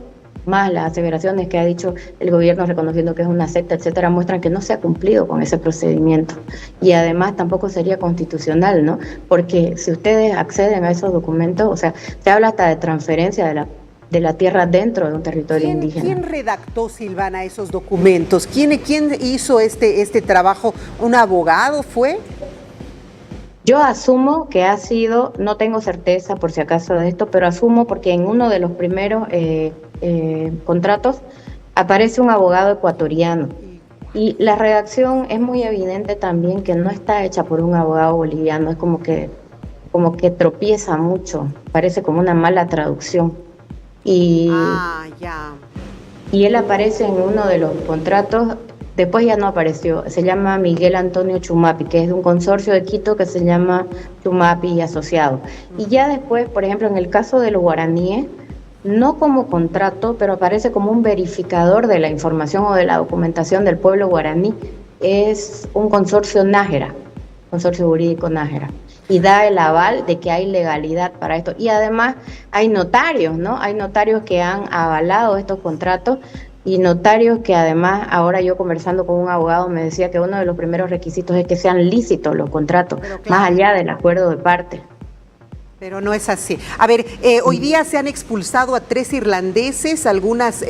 Speaker 4: más las aseveraciones que ha dicho el gobierno reconociendo que es una secta, etcétera, muestran que no se ha cumplido con ese procedimiento. Y además tampoco sería constitucional, ¿no? Porque si ustedes acceden a esos documentos, o sea, se habla hasta de transferencia de la tierra dentro de un territorio indígena.
Speaker 1: ¿Quién redactó, Silvana, esos documentos? ¿Quién hizo este trabajo? ¿Un abogado fue?
Speaker 4: Yo asumo que ha sido, no tengo certeza por si acaso de esto, pero asumo porque en uno de los primeros contratos aparece un abogado ecuatoriano y la redacción es muy evidente también que no está hecha por un abogado boliviano, es como que tropieza mucho, parece como una mala traducción. Y él aparece en uno de los contratos, después ya no apareció, se llama Miguel Antonio Chumapi, que es de un consorcio de Quito que se llama Chumapi y Asociados. Y ya después, por ejemplo, en el caso de los guaraníes, no como contrato, pero aparece como un verificador de la información o de la documentación del pueblo guaraní, es un consorcio Nájera, consorcio jurídico Nájera. Y da el aval de que hay legalidad para esto. Y además hay notarios, ¿no? Hay notarios que han avalado estos contratos y notarios que además, ahora yo conversando con un abogado me decía que uno de los primeros requisitos es que sean lícitos los contratos, claro, más allá del acuerdo de parte.
Speaker 1: Pero no es así. A ver, hoy día se han expulsado a 3 irlandeses, algunas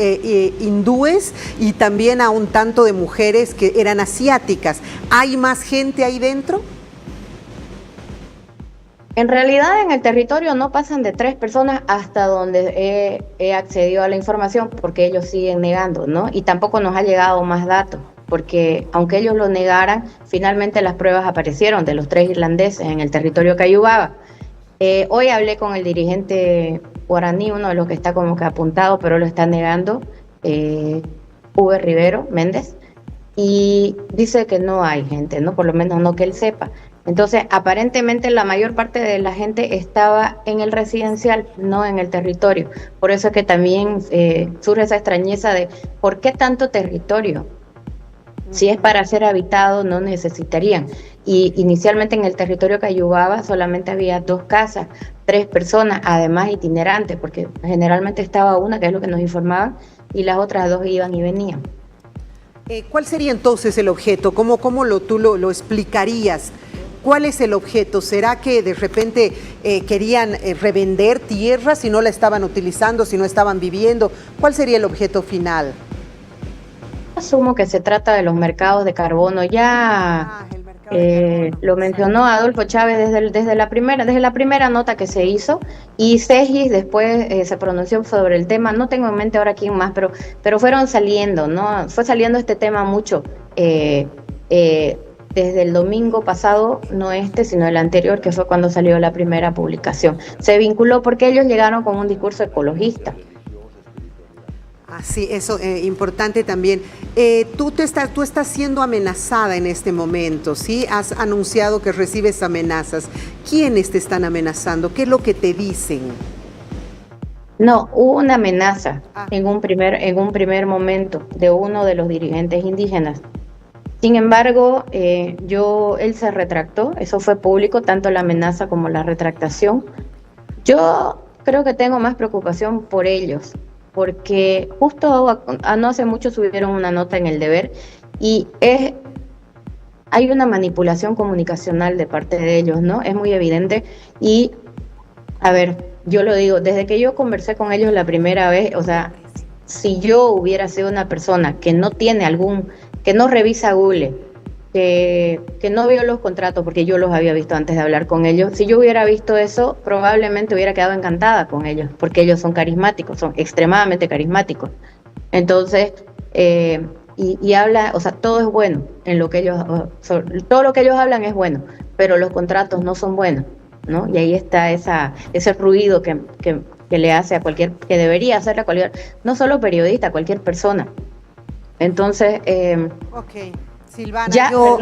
Speaker 1: hindúes y también a un tanto de mujeres que eran asiáticas. ¿Hay más gente ahí dentro?
Speaker 4: En realidad en el territorio no pasan de 3 personas hasta donde he accedido a la información porque ellos siguen negando, ¿no? Y tampoco nos ha llegado más datos porque aunque ellos lo negaran, finalmente las pruebas aparecieron de los 3 irlandeses en el territorio Cayubaba. Hoy hablé con el dirigente guaraní, uno de los que está como que apuntado pero lo está negando, Hugo Rivero Méndez, y dice que no hay gente, ¿no? Por lo menos no que él sepa. Entonces, aparentemente la mayor parte de la gente estaba en el residencial, no en el territorio. Por eso es que también surge esa extrañeza de ¿por qué tanto territorio? Si es para ser habitado, no necesitarían. Y inicialmente en el territorio Cayubaba solamente había 2 casas, 3 personas, además itinerantes, porque generalmente estaba una, que es lo que nos informaban, y las otras 2 iban y venían.
Speaker 1: ¿Cuál sería entonces el objeto? ¿Cómo tú lo explicarías? ¿Cuál es el objeto? ¿Será que de repente querían revender tierra si no la estaban utilizando, si no estaban viviendo? ¿Cuál sería el objeto final? Asumo que se trata de los mercados de carbono. Ya lo mencionó Adolfo Chávez desde la primera nota que se hizo, y Segis después se pronunció sobre el tema. No tengo en mente ahora quién más, pero fueron saliendo, ¿no? Fue saliendo este tema mucho. Desde el domingo pasado, no sino el anterior, que fue cuando salió la primera publicación. Se vinculó porque ellos llegaron con un discurso ecologista. Sí, eso importante también. Tú estás siendo amenazada en este momento, ¿sí? Has anunciado que recibes amenazas. ¿Quiénes te están amenazando? ¿Qué es lo que te dicen?
Speaker 4: No, hubo una amenaza en un primer momento de uno de los dirigentes indígenas. Sin embargo, él se retractó, eso fue público, tanto la amenaza como la retractación. Yo creo que tengo más preocupación por ellos, porque justo no hace mucho subieron una nota en El Deber y hay una manipulación comunicacional de parte de ellos, ¿no? Es muy evidente y, a ver, yo lo digo, desde que yo conversé con ellos la primera vez, o sea, si yo hubiera sido una persona que no tiene que no revisa Google, que no vio los contratos, porque yo los había visto antes de hablar con ellos, si yo hubiera visto eso, probablemente hubiera quedado encantada con ellos, porque ellos son carismáticos, son extremadamente carismáticos. Entonces, y habla, o sea, todo es bueno en lo que ellos, todo lo que ellos hablan es bueno, pero los contratos no son buenos, ¿no? Y ahí está ese ruido que le hace a que debería hacerle a cualquier, no solo periodista, a cualquier persona. Entonces,
Speaker 1: Ok, Silvana, yo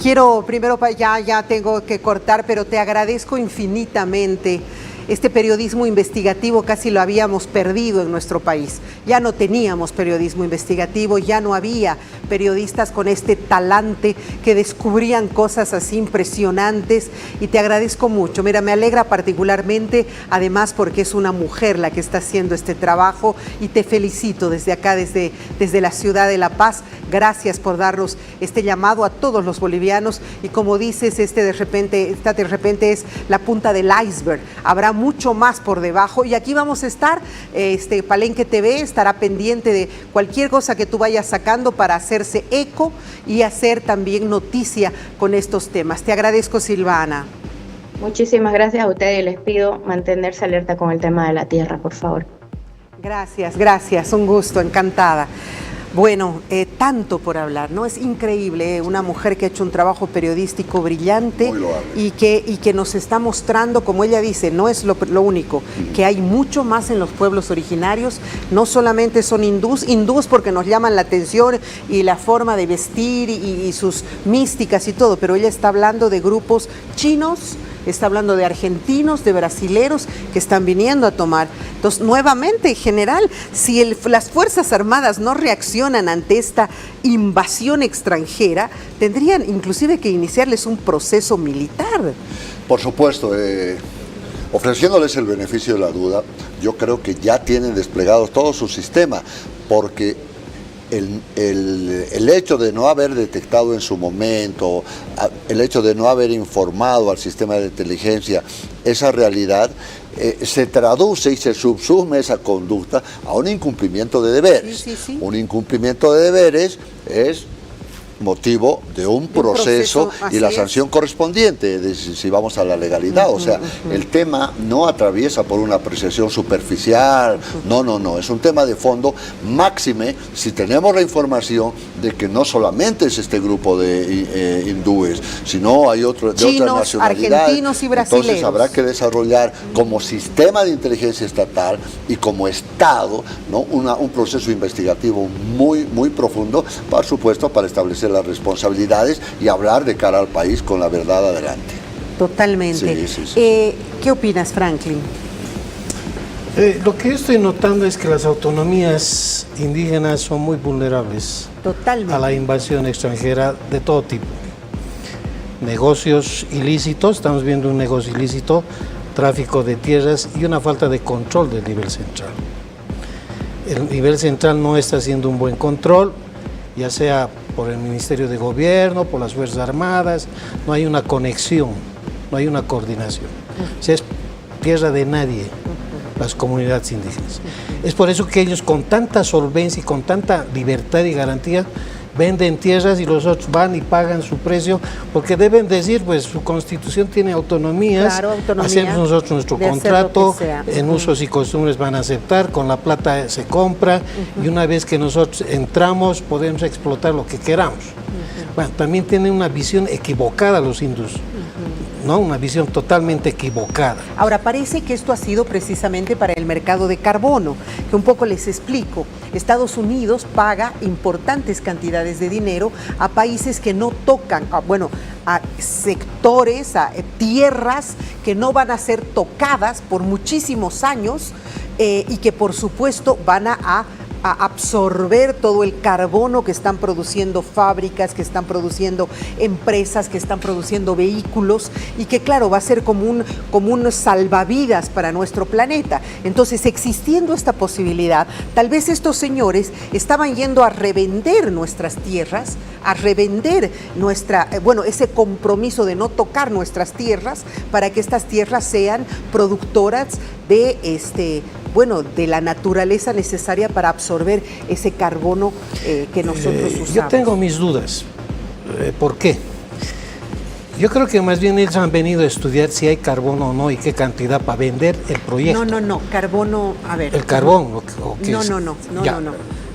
Speaker 1: quiero primero, ya tengo que cortar, pero te agradezco infinitamente. Este periodismo investigativo casi lo habíamos perdido en nuestro país. Ya no teníamos periodismo investigativo, ya no había periodistas con este talante que descubrían cosas así impresionantes y te agradezco mucho. Mira, me alegra particularmente, además porque es una mujer la que está haciendo este trabajo y te felicito desde acá, desde la ciudad de La Paz. Gracias por darnos este llamado a todos los bolivianos y como dices, esta de repente es la punta del iceberg. Habrá mucho más por debajo y aquí vamos a estar, Palenque TV estará pendiente de cualquier cosa que tú vayas sacando para hacerse eco y hacer también noticia con estos temas. Te agradezco, Silvana.
Speaker 4: Muchísimas gracias a ustedes y les pido mantenerse alerta con el tema de la tierra, por favor.
Speaker 1: Gracias, un gusto, encantada. Bueno, tanto por hablar, ¿no? Es increíble, una mujer que ha hecho un trabajo periodístico brillante y que nos está mostrando, como ella dice, no es lo único, que hay mucho más en los pueblos originarios, no solamente son hindús porque nos llaman la atención y la forma de vestir y sus místicas y todo, pero ella está hablando de grupos chinos, está hablando de argentinos, de brasileros que están viniendo a tomar. Entonces, nuevamente, en general, si las Fuerzas Armadas no reaccionan ante esta invasión extranjera, tendrían inclusive que iniciarles un proceso militar.
Speaker 2: Por supuesto, ofreciéndoles el beneficio de la duda, yo creo que ya tienen desplegado todo su sistema, porque el hecho de no haber detectado en su momento, el hecho de no haber informado al sistema de inteligencia esa realidad, se traduce y se subsume esa conducta a un incumplimiento de deberes.
Speaker 1: Sí.
Speaker 2: Un incumplimiento de deberes es motivo de un proceso y la sanción correspondiente, si vamos a la legalidad. O sea, el tema no atraviesa por una apreciación superficial, no, es un tema de fondo, máxime si tenemos la información de que no solamente es este grupo de hindúes, sino hay de otras nacionalidades,
Speaker 1: argentinos y brasileños.
Speaker 2: Entonces habrá que desarrollar como sistema de inteligencia estatal y como Estado, ¿no? un proceso investigativo muy profundo, por supuesto, para establecer las responsabilidades y hablar de cara al país con la verdad adelante.
Speaker 1: Totalmente.
Speaker 2: Sí.
Speaker 1: ¿Qué opinas, Franklin?
Speaker 3: Lo que yo estoy notando es que las autonomías indígenas son muy vulnerables
Speaker 1: Totalmente.
Speaker 3: a la invasión extranjera de todo tipo. Negocios ilícitos, estamos viendo un negocio ilícito, tráfico de tierras y una falta de control del nivel central. El nivel central no está haciendo un buen control, ya sea por el Ministerio de Gobierno, por las Fuerzas Armadas, no hay una conexión, no hay una coordinación. O sea, es tierra de nadie, las comunidades indígenas. Es por eso que ellos con tanta solvencia y con tanta libertad y garantía venden tierras y los otros van y pagan su precio, porque deben decir, pues su constitución tiene autonomías,
Speaker 1: claro,
Speaker 3: hacemos nosotros nuestro contrato, en usos y costumbres van a aceptar, con la plata se compra y una vez que nosotros entramos podemos explotar lo que queramos. Bueno, también tienen una visión equivocada los hindús. ¿No? Una visión totalmente equivocada.
Speaker 1: Ahora, parece que esto ha sido precisamente para el mercado de carbono, que un poco les explico. Estados Unidos paga importantes cantidades de dinero a países que no tocan, a sectores, a tierras que no van a ser tocadas por muchísimos años y que por supuesto van a absorber todo el carbono que están produciendo fábricas, que están produciendo empresas, que están produciendo vehículos y que claro va a ser como un salvavidas para nuestro planeta. Entonces, existiendo esta posibilidad, tal vez estos señores estaban yendo a revender nuestras tierras, a revender ese compromiso de no tocar nuestras tierras para que estas tierras sean productoras de de la naturaleza necesaria para absorber ese carbono que nosotros usamos.
Speaker 3: Yo tengo mis dudas. ¿Por qué? Yo creo que más bien ellos han venido a estudiar si hay carbono o no y qué cantidad para vender el proyecto.
Speaker 1: No, carbono, a ver.
Speaker 3: ¿El carbón? ¿O qué es?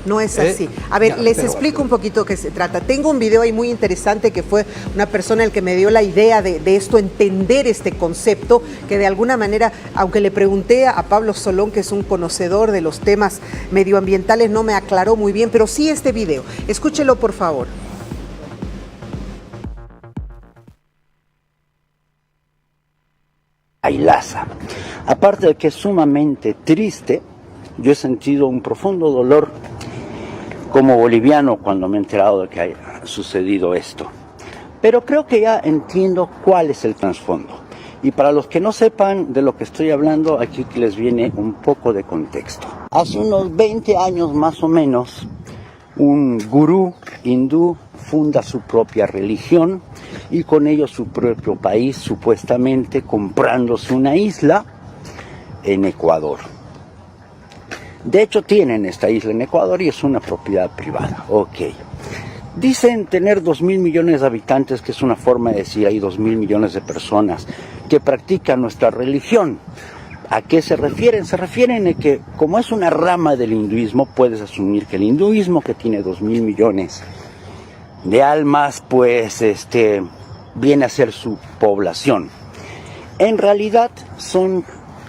Speaker 1: No es así. A ver, les explico un poquito qué se trata. Tengo un video ahí muy interesante que fue una persona el que me dio la idea de esto, entender este concepto, que de alguna manera, aunque le pregunté a Pablo Solón, que es un conocedor de los temas medioambientales, no me aclaró muy bien, pero sí este video. Escúchelo, por favor.
Speaker 5: Kailasa. Aparte de que es sumamente triste, yo he sentido un profundo dolor como boliviano cuando me he enterado de que haya sucedido esto. Pero creo que ya entiendo cuál es el trasfondo. Y para los que no sepan de lo que estoy hablando, aquí les viene un poco de contexto. Hace unos 20 años más o menos, un gurú hindú funda su propia religión y con ello su propio país, supuestamente comprándose una isla en Ecuador. De hecho, tienen esta isla en Ecuador y es una propiedad privada. Ok. Dicen tener 2.000 millones de habitantes, que es una forma de decir hay 2.000 millones de personas que practican nuestra religión. ¿A qué se refieren? Se refieren a que, como es una rama del hinduismo, puedes asumir que el hinduismo, que tiene 2.000 millones de almas, pues viene a ser su población. En realidad son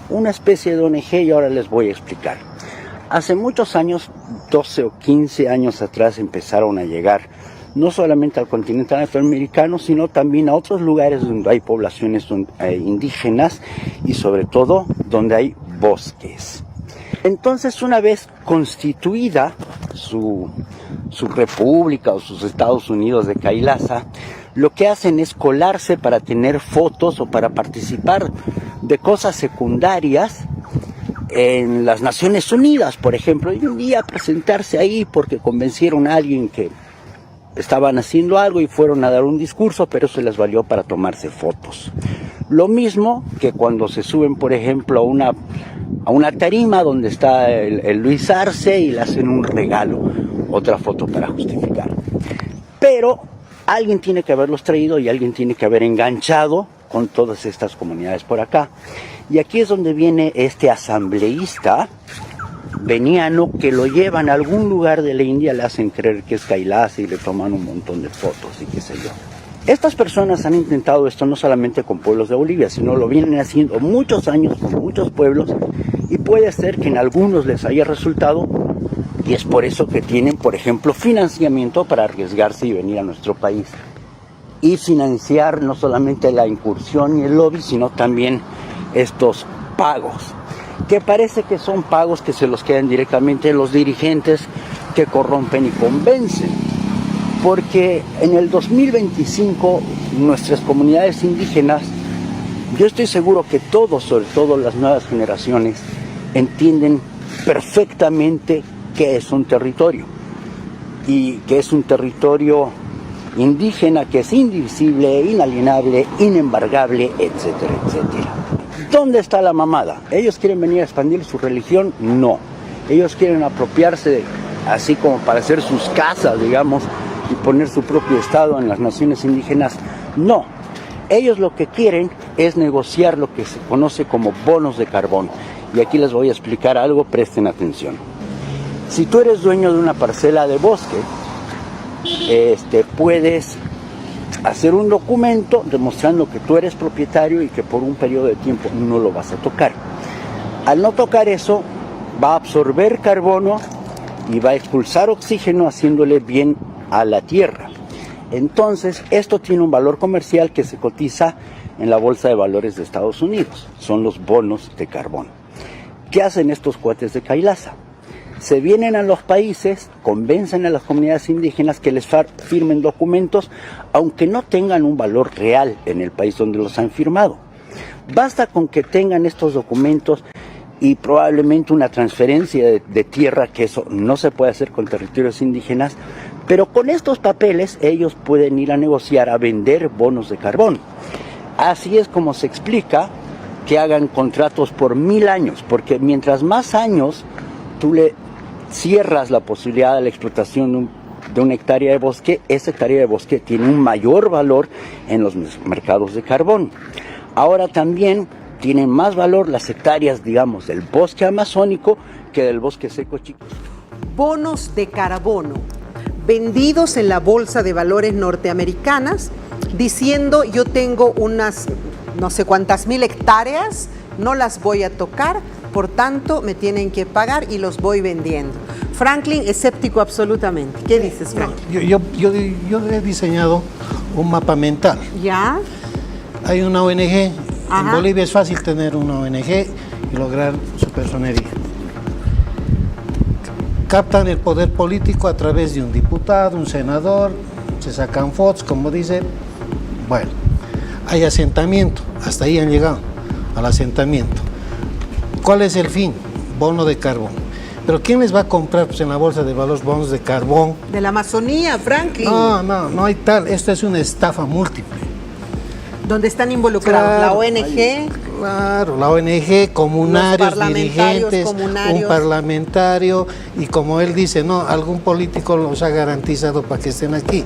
Speaker 5: una especie de ONG y ahora les voy a explicar. Hace muchos años, 12 o 15 años atrás, empezaron a llegar no solamente al continente norteamericano, sino también a otros lugares donde hay poblaciones indígenas y sobre todo donde hay bosques. Entonces, una vez constituida su república o sus Estados Unidos de Kailasa, lo que hacen es colarse para tener fotos o para participar de cosas secundarias en las Naciones Unidas, por ejemplo, y un día presentarse ahí porque convencieron a alguien que estaban haciendo algo y fueron a dar un discurso, pero eso les valió para tomarse fotos. Lo mismo que cuando se suben, por ejemplo, a una tarima donde está el Luis Arce y le hacen un regalo, otra foto para justificar. Pero alguien tiene que haberlos traído y alguien tiene que haber enganchado con todas estas comunidades por acá. Y aquí es donde viene este asambleísta veniano que lo llevan a algún lugar de la India, le hacen creer que es Kailasa y le toman un montón de fotos y qué sé yo. Estas personas han intentado esto no solamente con pueblos de Bolivia, sino lo vienen haciendo muchos años con muchos pueblos y puede ser que en algunos les haya resultado y es por eso que tienen, por ejemplo, financiamiento para arriesgarse y venir a nuestro país y financiar no solamente la incursión y el lobby, sino también estos pagos, que parece que son pagos que se los quedan directamente los dirigentes que corrompen y convencen, porque en el 2025 nuestras comunidades indígenas, yo estoy seguro que todos, sobre todo las nuevas generaciones, entienden perfectamente qué es un territorio y que es un territorio indígena, que es indivisible, inalienable, inembargable, etcétera, etcétera. ¿Dónde está la mamada? ¿Ellos quieren venir a expandir su religión? No. Ellos quieren apropiarse, así como para hacer sus casas, digamos, y poner su propio estado en las naciones indígenas. No. Ellos lo que quieren es negociar lo que se conoce como bonos de carbón. Y aquí les voy a explicar algo, presten atención. Si tú eres dueño de una parcela de bosque, puedes hacer un documento demostrando que tú eres propietario y que por un periodo de tiempo no lo vas a tocar. Al no tocar eso, va a absorber carbono y va a expulsar oxígeno haciéndole bien a la tierra. Entonces, esto tiene un valor comercial que se cotiza en la Bolsa de Valores de Estados Unidos. Son los bonos de carbón. ¿Qué hacen estos cuates de Kailasa? Se vienen a los países, convencen a las comunidades indígenas que les firmen documentos, aunque no tengan un valor real en el país donde los han firmado. Basta con que tengan estos documentos y probablemente una transferencia de tierra, que eso no se puede hacer con territorios indígenas, pero con estos papeles ellos pueden ir a negociar, a vender bonos de carbón. Así es como se explica que hagan contratos por 1000 años, porque mientras más años tú le cierras la posibilidad de la explotación de una hectárea de bosque, esa hectárea de bosque tiene un mayor valor en los mercados de carbón. Ahora también tienen más valor las hectáreas, digamos, del bosque amazónico que del bosque seco chico.
Speaker 1: Bonos de carbono vendidos en la Bolsa de Valores norteamericanas, diciendo yo tengo unas no sé cuántas mil hectáreas, no las voy a tocar, por tanto me tienen que pagar y los voy vendiendo. Franklin, escéptico absolutamente. ¿Qué dices, Franklin?
Speaker 3: Yo he diseñado un mapa mental.
Speaker 1: ¿Ya?
Speaker 3: Hay una ONG,
Speaker 1: Ajá.
Speaker 3: En Bolivia es fácil tener una ONG y lograr su personería. Captan el poder político a través de un diputado, un senador, se sacan fotos, como dice. Bueno, hay asentamiento, hasta ahí han llegado, al asentamiento. ¿Cuál es el fin? Bono de carbón. ¿Pero quién les va a comprar pues, en la bolsa de valores bonos de carbón?
Speaker 1: De la Amazonía, Franklin.
Speaker 3: No hay tal. Esto es una estafa múltiple.
Speaker 1: Donde están involucrados la ONG.
Speaker 3: Claro, la ONG, comunarios, dirigentes,
Speaker 1: comunarios.
Speaker 3: un parlamentario, y como él dice, no, algún político los ha garantizado para que estén aquí.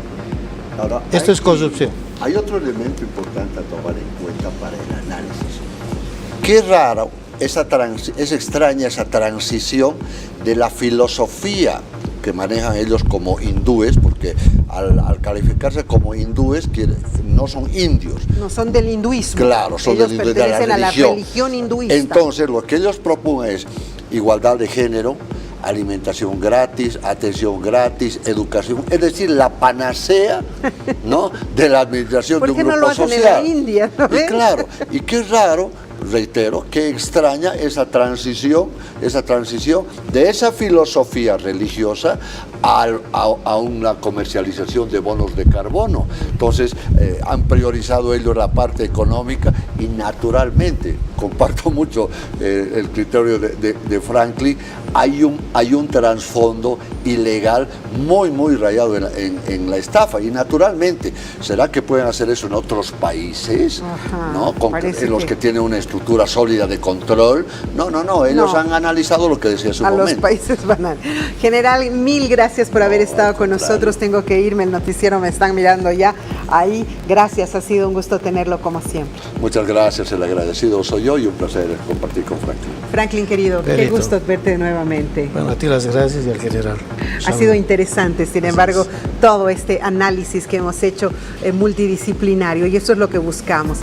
Speaker 2: Ahora,
Speaker 3: Esto es corrupción.
Speaker 2: Hay otro elemento importante a tomar en cuenta para el análisis. Qué raro, es extraña esa transición de la filosofía que manejan ellos como hindúes, porque al calificarse como hindúes no son indios.
Speaker 1: No son del hinduismo.
Speaker 2: Claro, son
Speaker 1: ellos
Speaker 2: del hinduismo, de la
Speaker 1: pertenecen
Speaker 2: religión.
Speaker 1: a la religión hinduista.
Speaker 2: Entonces, lo que ellos proponen es igualdad de género, alimentación gratis, atención gratis, educación, es decir, la panacea, ¿no?, de la administración de un grupo social.
Speaker 1: ¿Por qué no lo hacen en la India? ¿No ves?
Speaker 2: Y claro, y qué raro, reitero, qué extraña esa transición de esa filosofía religiosa a una comercialización de bonos de carbono. Entonces, han priorizado ellos la parte económica y naturalmente, comparto mucho el criterio de Franklin, hay un trasfondo ilegal muy rayado en la estafa, y naturalmente, ¿será que pueden hacer eso en otros países?
Speaker 1: Ajá,
Speaker 2: ¿No? En los que tienen una estructura sólida de control. No, ellos han analizado lo que decía hace un momento.
Speaker 1: A los países banal. General, mil gracias por haber estado con nosotros. Tengo que irme, el noticiero me están mirando ya ahí. Gracias, ha sido un gusto tenerlo como siempre.
Speaker 2: Muchas gracias, el agradecido soy yo y un placer compartir con Franklin.
Speaker 1: Franklin, querido, qué gusto verte nuevamente.
Speaker 3: Bueno, a ti las gracias y al general.
Speaker 1: Ha sido interesante, sin embargo, todo este análisis que hemos hecho multidisciplinario, y eso es lo que buscamos.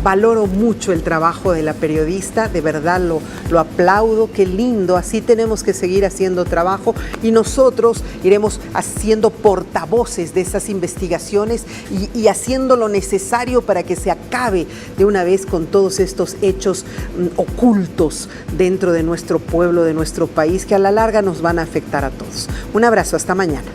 Speaker 1: Valoro mucho el trabajo de la periodista, de verdad lo aplaudo, qué lindo, así tenemos que seguir haciendo trabajo, y nosotros iremos haciendo portavoces de esas investigaciones y haciendo lo necesario para que se acabe de una vez con todos estos hechos ocultos dentro de nuestro pueblo, de nuestro país, que a la larga nos van a afectar a todos. Un abrazo, hasta mañana.